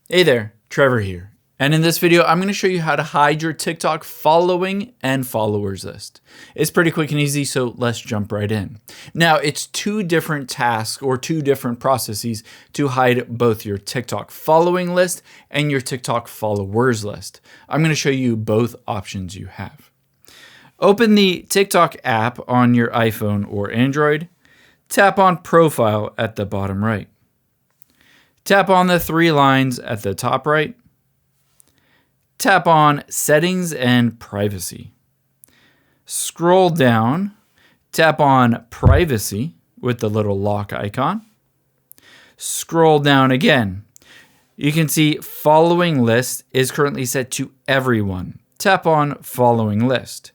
Hey there, Trevor here. And in this video, I'm going to show you how to hide your TikTok following and followers list. It's pretty quick and easy, so let's jump right in. Now, it's two different tasks or two different processes to hide both your TikTok following list and your TikTok followers list. I'm going to show you both options you have. Open the TikTok app on your iPhone or Android. Tap on Profile at the bottom right. Tap on the three lines at the top right. Tap on Settings and Privacy. Scroll down, tap on Privacy with the little lock icon. Scroll down again. You can see Following List is currently set to everyone. Tap on Following List.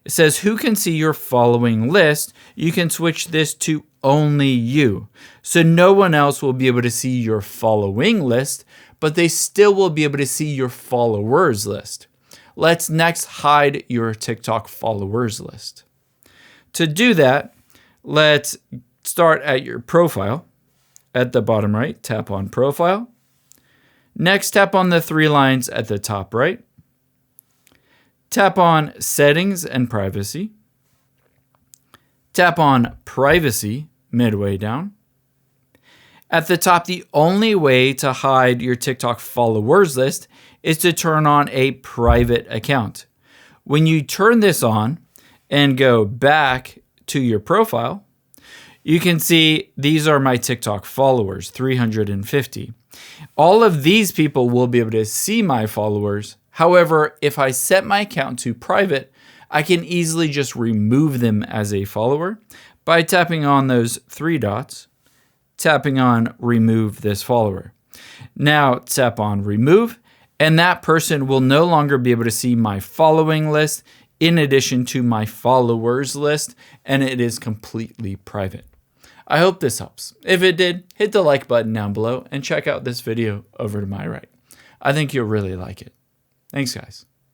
It says who can see your following list. You can switch this to only you. So no one else will be able to see your following list, but they still will be able to see your followers list. Let's next hide your TikTok followers list. To do that, let's start at your profile. At the bottom right, tap on Profile. Next, tap on the three lines at the top right. Tap on Settings and Privacy. Tap on Privacy midway down. At the top, the only way to hide your TikTok followers list is to turn on a private account. When you turn this on and go back to your profile, you can see these are my TikTok followers, 350. All of these people will be able to see my followers. However, if I set my account to private, I can easily just remove them as a follower by tapping on those three dots, tapping on Remove this follower. Now tap on Remove, and that person will no longer be able to see my following list in addition to my followers list, and it is completely private. I hope this helps. If it did, hit the like button down below and check out this video over to my right. I think you'll really like it. Thanks, guys.